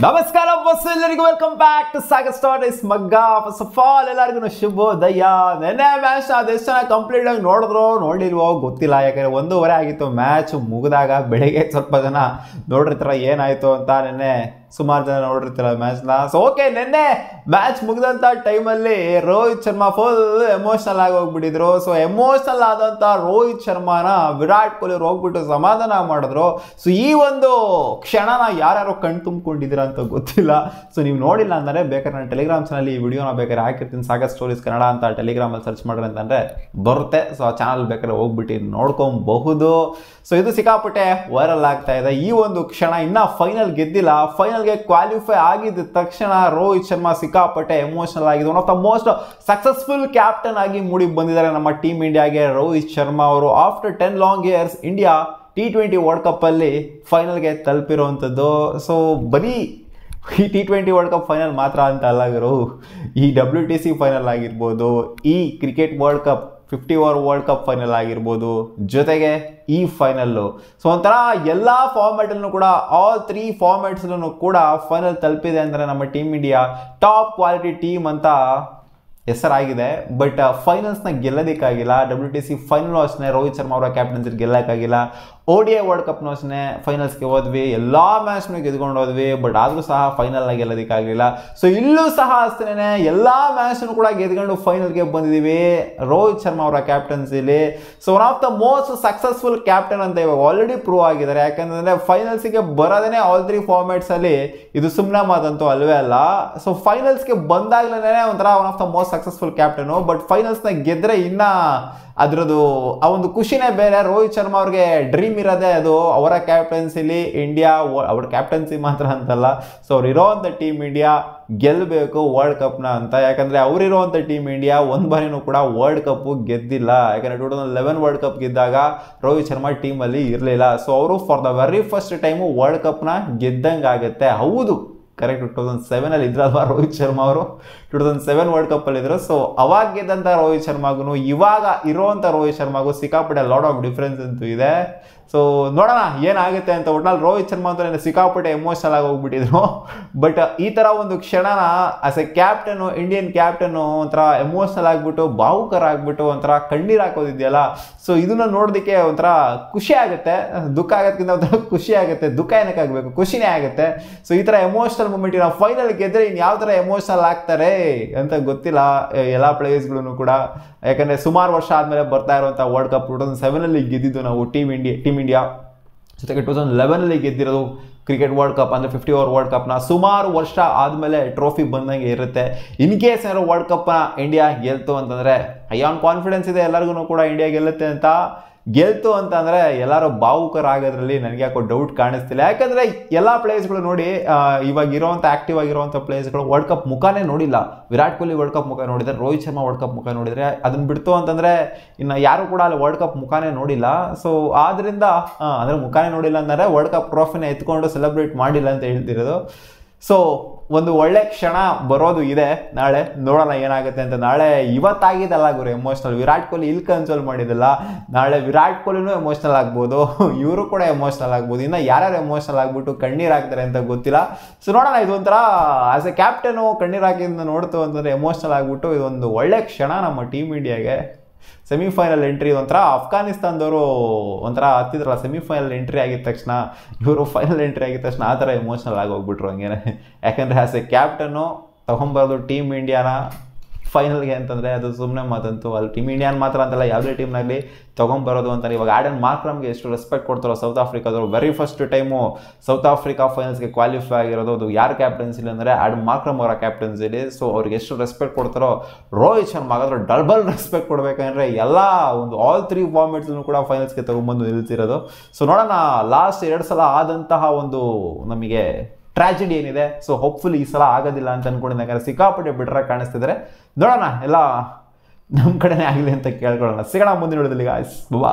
ನಮಸ್ಕಾರ ಬಸ್ ಎಲ್ಲರಿಗೂ welcome back to Sagar stories ಮಗ್ಗ. ಫಸ್ಟ್ ಆಫ್ ಆಲ್ ಎಲ್ಲರಿಗೂ ಶುಭೋದಯ. ನೆನ್ನೆ ಮ್ಯಾಚ್ ಅದೆಷ್ಟು ಜನ ಕಂಪ್ಲೀಟ್ ಆಗಿ ನೋಡಿದ್ರೋ ನೋಡಿಲ್ವೋ ಗೊತ್ತಿಲ್ಲ, ಯಾಕಂದ್ರೆ 1:30 ಆಗಿತ್ತು ಮ್ಯಾಚ್ ಮುಗಿದಾಗ. ಬೆಳಿಗ್ಗೆ ಸ್ವಲ್ಪ ಜನ ನೋಡಿರ್ತಾರ ಏನಾಯ್ತು ಅಂತ, ನೆನ್ನೆ ಸುಮಾರು ಜನ ನೋಡಿರ್ತಾರ ಮ್ಯಾಚ್ನ. ಸೊ ಓಕೆ, ನೆನ್ನೆ ಮ್ಯಾಚ್ ಮುಗಿದಂಥ ಟೈಮಲ್ಲಿ ರೋಹಿತ್ ಶರ್ಮಾ ಫುಲ್ ಎಮೋಷನಲ್ ಆಗಿ ಹೋಗ್ಬಿಟ್ಟಿದ್ರು. ಸೊ ಎಮೋಷನಲ್ ಆದಂಥ ರೋಹಿತ್ ಶರ್ಮಾನ ವಿರಾಟ್ ಕೊಹ್ಲಿ ಅವ್ರು ಹೋಗ್ಬಿಟ್ಟು ಸಮಾಧಾನ ಮಾಡಿದ್ರು. ಸೊ ಈ ಒಂದು ಕ್ಷಣನ ಯಾರ್ಯಾರು ಕಣ್ ತುಂಬಿಕೊಂಡಿದ್ದೀರಾ ಅಂತ ಗೊತ್ತಿಲ್ಲ. ಸೊ ನೀವು ನೋಡಿಲ್ಲ ಅಂದರೆ ಬೇಕಾದ್ರೆ ನಾನು ಟೆಲಿಗ್ರಾಮ್ ಚಾನಲ್ ಈ ವಿಡಿಯೋನ ಬೇಕಾದ್ರೆ ಹಾಕಿರ್ತೀನಿ, ಸಾಗರ್ ಸ್ಟೋರೀಸ್ ಕನ್ನಡ ಅಂತ ಟೆಲಿಗ್ರಾಮಲ್ಲಿ ಸರ್ಚ್ ಮಾಡ್ರಿ ಅಂತಂದರೆ ಬರುತ್ತೆ. ಸೊ ಆ ಚಾನಲ್ ಬೇಕಾದ್ರೆ ಹೋಗ್ಬಿಟ್ಟು ನೋಡ್ಕೊಬಹುದು. ಸೊ ಇದು ಸಿಕ್ಕಾಪಟ್ಟೆ ವೈರಲ್ ಆಗ್ತಾ ಇದೆ. ಈ ಒಂದು ಕ್ಷಣ ಇನ್ನ ಫೈನಲ್ ಗೆದ್ದಿಲ್ಲ, ಫೈನಲ್ಗೆ ಕ್ವಾಲಿಫೈ ಆಗಿದ್ದ ತಕ್ಷಣ ರೋಹಿತ್ ಶರ್ಮಾ ಸಿಕ್ಕಾಪಟ್ಟೆ ಎಮೋಷನಲ್ ಆಗಿದೆ. One of the most successful captain ಆಗಿ ಮೂಡಿ ಬಂದಿದ್ದಾರೆ ನಮ್ಮ ಟೀಮ್ ಇಂಡಿಯಾಗೆ ರೋಹಿತ್ ಶರ್ಮಾ ಅವರು. After 10 long years India T20 world cup ಅಲ್ಲಿ ಫೈನಲ್ಗೆ ತಲುಪಿರುವಂಥದ್ದು. ಸೊ ಬರೀ ಈ T20 ವರ್ಲ್ಡ್ ಕಪ್ ಫೈನಲ್ ಮಾತ್ರ ಅಂತ ಅಲ್ಲ ಗುರು, ಈ WTC ಫೈನಲ್ ಆಗಿರ್ಬೋದು, ಈ cricket world cup 50 over world cup final ಆಗಿರ್ಬೋದು, ಜೊತೆಗೆ ಈ ಫೈನಲ್ಲು. ಸೊ ಒಂಥರ ಎಲ್ಲ ಫಾರ್ಮ್ಯಾಟಲ್ಲೂ ಕೂಡ ಆಲ್ 3 ಫಾರ್ಮ್ಯಾಟ್ಸ್ಲೂ ಕೂಡ ಫೈನಲ್ ತಲುಪಿದೆ ಅಂದರೆ ನಮ್ಮ team India top quality team ಅಂತ ಹೆಸರಾಗಿದೆ. ಬಟ್ ಫೈನಲ್ಸ್ನ ಗೆಲ್ಲೋದಕ್ಕಾಗಿಲ್ಲ. WTC ಫೈನಲ್ ಅಷ್ಟೇ ರೋಹಿತ್ ಶರ್ಮಾ ಅವರ ಕ್ಯಾಪ್ಟನ್ಸಿ ಗೆಲ್ಲಕ್ಕಾಗಿಲ್ಲ. ODI ವರ್ಲ್ಡ್ ಕಪ್ನೂ ಅಷ್ಟೇ ಫೈನಲ್ಸ್ಗೆ ಹೋದ್ವಿ, ಎಲ್ಲ ಮ್ಯಾಚ್ನೂ ಗೆದ್ಕೊಂಡು ಹೋದ್ವಿ, ಬಟ್ ಆದರೂ ಸಹ ಫೈನಲ್ನ ಗೆಲ್ಲೋದಕ್ಕಾಗಲಿಲ್ಲ. ಸೊ ಇಲ್ಲೂ ಸಹ ಅಷ್ಟೇ ಎಲ್ಲ ಮ್ಯಾಚ್ನೂ ಕೂಡ ಗೆದ್ಕೊಂಡು ಫೈನಲ್ಗೆ ಬಂದಿದ್ದೀವಿ ರೋಹಿತ್ ಶರ್ಮಾ ಅವರ ಕ್ಯಾಪ್ಟನ್ಸಿಲಿ. So one of the most successful captain ಅಂತ ಇವಾಗ ಆಲ್ರೆಡಿ ಪ್ರೂವ್ ಆಗಿದ್ದಾರೆ. ಯಾಕಂದರೆ ಫೈನಲ್ಸಿಗೆ ಬರೋದೇ ಆಲ್ 3 ಫಾರ್ಮ್ಯಾಟ್ಸಲ್ಲಿ ಇದು ಸುಮ್ಮನೆ ಮಾತಂತೂ ಅಲ್ವೇ ಅಲ್ಲ. ಸೊ ಫೈನಲ್ಸ್ಗೆ ಬಂದಾಗಲೇ ಒಂಥರ one of the most successful captain. But ಫೈನಲ್ಸ್ನ ಗೆದ್ದರೆ ಇನ್ನೂ ಅದರದ್ದು ಆ ಒಂದು ಖುಷಿನೇ ಬೇರೆ. ರೋಹಿತ್ ಶರ್ಮಾ ಅವ್ರಿಗೆ ಡ್ರೀಮ್ ಇರೋದೇ ಅದು, ಅವರ ಕ್ಯಾಪ್ಟನ್ಸಿಲಿ ಇಂಡಿಯಾ, ಅವ್ರ ಕ್ಯಾಪ್ಟನ್ಸಿ ಮಾತ್ರ ಅಂತಲ್ಲ, ಸೊ ಅವ್ರು ಇರೋವಂಥ ಟೀಮ್ ಇಂಡಿಯಾ ಗೆಲ್ಲಬೇಕು ವರ್ಲ್ಡ್ ಕಪ್ನ ಅಂತ. ಯಾಕಂದರೆ ಅವರಿರೋವಂಥ ಟೀಮ್ ಇಂಡಿಯಾ ಒಂದು ಬಾರಿನೂ ಕೂಡ ವರ್ಲ್ಡ್ ಕಪ್ಪು ಗೆದ್ದಿಲ್ಲ. ಯಾಕಂದರೆ 2011 ವರ್ಲ್ಡ್ ಕಪ್ ಗೆದ್ದಾಗ ರೋಹಿತ್ ಶರ್ಮಾ ಟೀಮಲ್ಲಿ ಇರಲಿಲ್ಲ. ಸೊ ಅವರು for the very first time world ಕಪ್ನ ಗೆದ್ದಂಗೆ ಆಗುತ್ತೆ. ಹೌದು, ಕರೆಕ್ಟ್, 2007 ಇದ್ರಲ್ವಾ ರೋಹಿತ್ ಶರ್ಮಾ ಅವರು, 2007 ವರ್ಲ್ಡ್ ಕಪ್ಪಲ್ಲಿ ಇದ್ರು. ಸೊ ಅವಾಗ ಗೆದ್ದಂಥ ರೋಹಿತ್ ಶರ್ಮಾಗೂ ಇವಾಗ ಇರೋವಂಥ ರೋಹಿತ್ ಶರ್ಮಾಗೂ ಸಿಕ್ಕಾಪಟ್ಟೆ ಲಾಟ್ ಆಫ್ ಡಿಫ್ರೆನ್ಸ್ ಅಂತೂ ಇದೆ. ಸೊ ನೋಡೋಣ ಏನಾಗುತ್ತೆ ಅಂತ. ಒಟ್ನಲ್ಲಿ ರೋಹಿತ್ ಶರ್ಮಾ ಅಂತ ಸಿಕ್ಕಾಪಟ್ಟೆ ಎಮೋಷನಲ್ ಆಗಿ ಹೋಗ್ಬಿಟ್ಟಿದ್ರು. ಬಟ್ ಈ ಥರ ಒಂದು ಕ್ಷಣನ as a captain, Indian captain ಒಂಥರ ಎಮೋಷನಲ್ ಆಗಿಬಿಟ್ಟು ಭಾವುಕರ ಆಗಿಬಿಟ್ಟು ಒಂಥರ ಕಣ್ಣೀರು ಹಾಕೋದಿದೆಯಲ್ಲ, ಸೊ ಇದನ್ನ ನೋಡೋದಕ್ಕೆ ಒಂಥರ ಖುಷಿ ಆಗುತ್ತೆ. ದುಃಖ ಆಗೋದಕ್ಕಿಂತ ಒಂಥರ ಖುಷಿ ಆಗುತ್ತೆ. ದುಃಖ ಏನಕ್ಕೆ ಆಗಬೇಕು, ಖುಷಿನೇ ಆಗುತ್ತೆ. ಸೊ ಈ ಥರ ಎಮೋಷನಲ್ ಮೂಮೆಂಟ್ ನಾವು ಫೈನಲ್ ಗೆದ್ದರೆ ಇನ್ನು ಯಾವ ಥರ ಎಮೋಷನಲ್ ಆಗ್ತಾರೆ ಅಂತ ಗೊತ್ತಿಲ್ಲ ಎಲ್ಲ ಪ್ಲೇಯರ್ಸ್ಗಳೂ ಕೂಡ. ಯಾಕಂದರೆ ಸುಮಾರು ವರ್ಷ ಆದಮೇಲೆ ಬರ್ತಾ ಇರುವಂಥ ವರ್ಲ್ಡ್ ಕಪ್ 2007 ಗೆದ್ದಿದ್ದು ನಾವು ಟೀಮ್ ಇಂಡಿಯಾ, ಜೊತೆಗೆ 2011 ಗೆದ್ದಿರೋದು ಕ್ರಿಕೆಟ್ ವರ್ಲ್ಡ್ ಕಪ್ ಅಂದರೆ 50 ಓವರ್ ವರ್ಲ್ಡ್ ಕಪ್ನ. ಸುಮಾರು ವರ್ಷ ಆದಮೇಲೆ ಟ್ರೋಫಿ ಬಂದಂಗೆ ಇರುತ್ತೆ. ಇನ್ ಕೇಸ್ ಏನಾದ್ರು ವರ್ಲ್ಡ್ ಕಪ್ನ ಇಂಡಿಯಾ ಗೆಲ್ತು ಅಂತಂದರೆ ಆನ್ ಕಾನ್ಫಿಡೆನ್ಸ್ ಇದೆ ಎಲ್ಲರಿಗೂ ಕೂಡ ಇಂಡಿಯಾ ಗೆಲ್ಲುತ್ತೆ ಅಂತ. ಗೆಲ್ತು ಅಂತಂದರೆ ಎಲ್ಲರೂ ಭಾವುಕರಾಗೋದ್ರಲ್ಲಿ ನನಗೆ ಯಾಕೋ ಡೌಟ್ ಕಾಣಿಸ್ತಿಲ್ಲ. ಯಾಕಂದರೆ ಎಲ್ಲ ಪ್ಲೇಯರ್ಸ್ಗಳು ನೋಡಿ, ಇವಾಗ ಇರೋವಂಥ ಆ್ಯಕ್ಟಿವ್ ಆಗಿರೋವಂಥ ಪ್ಲೇಯರ್ಸ್ಗಳು ವರ್ಲ್ಡ್ ಕಪ್ ಮುಖಾನೇ ನೋಡಿಲ್ಲ. ವಿರಾಟ್ ಕೊಹ್ಲಿ ವರ್ಲ್ಡ್ ಕಪ್ ಮುಖ ನೋಡಿದರೆ, ರೋಹಿತ್ ಶರ್ಮಾ ವರ್ಲ್ಡ್ ಕಪ್ ಮುಖ ನೋಡಿದರೆ, ಅದನ್ನು ಬಿಡ್ತು ಅಂತಂದರೆ ಇನ್ನು ಯಾರು ಕೂಡ ಅಲ್ಲಿ ವರ್ಲ್ಡ್ ಕಪ್ ಮುಖಾನೇ ನೋಡಿಲ್ಲ. ಸೊ ಆದ್ದರಿಂದ ಅಂದರೆ ಮುಖಾನೇ ನೋಡಿಲ್ಲ ಅಂದರೆ ವರ್ಲ್ಡ್ ಕಪ್ ಟ್ರೋಫಿನ ಎತ್ಕೊಂಡು ಸೆಲೆಬ್ರೇಟ್ ಮಾಡಿಲ್ಲ ಅಂತ ಹೇಳ್ತಿರೋದು. ಸೊ ಒಂದು ಒಳ್ಳೆ ಕ್ಷಣ ಬರೋದು ಇದೆ ನಾಳೆ, ನೋಡೋಣ ಏನಾಗುತ್ತೆ ಅಂತ. ನಾಳೆ ಇವತ್ತಾಗಿದ್ದಲ್ಲ ಗುರು ಎಮೋಷ್ನಲ್, ವಿರಾಟ್ ಕೊಹ್ಲಿ ಇಲ್ಲಿ ಕನ್ಸೋಲ್ ಮಾಡಿದ್ದಲ್ಲ, ನಾಳೆ ವಿರಾಟ್ ಕೊಹ್ಲಿನೂ ಎಮೋಷ್ನಲ್ ಆಗ್ಬೋದು, ಇವರು ಕೂಡ ಎಮೋಷ್ನಲ್ ಆಗ್ಬೋದು. ಇನ್ನು ಯಾರ್ಯಾರು ಎಮೋಷ್ನಲ್ ಆಗ್ಬಿಟ್ಟು ಕಣ್ಣೀರು ಹಾಕ್ತಾರೆ ಅಂತ ಗೊತ್ತಿಲ್ಲ. ಸೊ ನೋಡೋಣ, ಇದೊಂಥರ ಆಸ್ ಎ ಕ್ಯಾಪ್ಟನು ಕಣ್ಣೀರು ಹಾಕಿದ್ದು ನೋಡ್ತು ಅಂತಂದರೆ ಎಮೋಷ್ನಲ್ ಆಗಿಬಿಟ್ಟು ಇದೊಂದು ಒಳ್ಳೆ ಕ್ಷಣ ನಮ್ಮ ಟೀಮ್ ಇಂಡಿಯಾಗೆ. ಸೆಮಿಫೈನಲ್ ಎಂಟ್ರಿ ಒಂಥರ ಅಫ್ಘಾನಿಸ್ತಾನದವರು ಒಂಥರ ಹತ್ತಿದ್ರಲ್ಲ, ಸೆಮಿಫೈನಲ್ ಎಂಟ್ರಿ ಆಗಿದ ತಕ್ಷಣ ಇವರು ಫೈನಲ್ ಎಂಟ್ರಿ ಆಗಿದ ತಕ್ಷಣ ಆ ಥರ ಎಮೋಷನಲ್ ಆಗೋಗ್ಬಿಟ್ರು ಹಂಗೇನೆ. ಯಾಕಂದರೆ ಆಸ್ ಎ ಕ್ಯಾಪ್ಟನ್ನು ತೊಗೊಂಬರೋದು ಟೀಮ್ ಇಂಡಿಯಾನ ಫೈನಲ್ಗೆ ಅಂತಂದರೆ ಅದು ಸುಮ್ಮನೆ ಮಾತಂತೂ. ಅಲ್ಲಿ ಟೀಮ್ ಇಂಡಿಯಾನ್ ಮಾತ್ರ ಅಂತಲ್ಲ, ಯಾವುದೇ ಟೀಮ್ನಾಗಲಿ ತೊಗೊಂಬರೋದು ಅಂತಾರೆ. ಇವಾಗ ಆ್ಯಡನ್ ಮಾರ್ಕ್ರಮ್ಗೆ ಎಷ್ಟು ರೆಸ್ಪೆಕ್ಟ್ ಕೊಡ್ತಾರೋ ಸೌತ್ ಆಫ್ರಿಕಾದವರು, very first time South Africa ಫೈನಲ್ಸ್ಗೆ ಕ್ವಾಲಿಫೈ ಆಗಿರೋದು ಅದು ಯಾರು ಕ್ಯಾಪ್ಟನ್ಸಿಲಿ ಅಂದರೆ ಆ್ಯಡನ್ ಮಾರ್ಕ್ರಮ್ ಅವರ ಕ್ಯಾಪ್ಟನ್ಸಿಲಿ. ಸೊ ಅವ್ರಿಗೆ ಎಷ್ಟು ರೆಸ್ಪೆಕ್ಟ್ ಕೊಡ್ತಾರೋ ರೋಹಿತ್ ಶರ್ಮಾ ಹಾಗಾದ್ರೆ ಡಬಲ್ ರೆಸ್ಪೆಕ್ಟ್ ಕೊಡಬೇಕಂದ್ರೆ ಎಲ್ಲ ಒಂದು ಆಲ್ 3 ಫಾರ್ಮೆಟ್ಸ್ನು ಕೂಡ ಫೈನಲ್ಸ್ಗೆ ತೊಗೊಂಬಂದು ನಿಲ್ತಿರೋದು. ಸೊ ನೋಡೋಣ, ಲಾಸ್ಟ್ 2 ಸಲ ಆದಂತಹ ಒಂದು ನಮಗೆ ಟ್ರಾಜಿಡಿ ಏನಿದೆ, ಸೊ ಹೋಪ್ಫುಲಿ ಈ ಸಲ ಆಗೋದಿಲ್ಲ ಅಂತ ಅನ್ಕೊಂಡಿದ್ದಾಗ ಸಿಕ್ಕಾಪಟ್ಟೆ ಬಿಟ್ರೆ ಕಾಣಿಸ್ತಿದ್ದಾರೆ. ನೋಡೋಣ, ಎಲ್ಲ ನಮ್ಮ ಕಡೆನೇ ಆಗಲಿ ಅಂತ ಕೇಳ್ಕೊಳ್ಳೋಣ. ಸಿಗೋಣ ಮುಂದಿನ ವಿಡಿಯೋದಲ್ಲಿ ಗಾಯ್ಸ್, ಬಾ.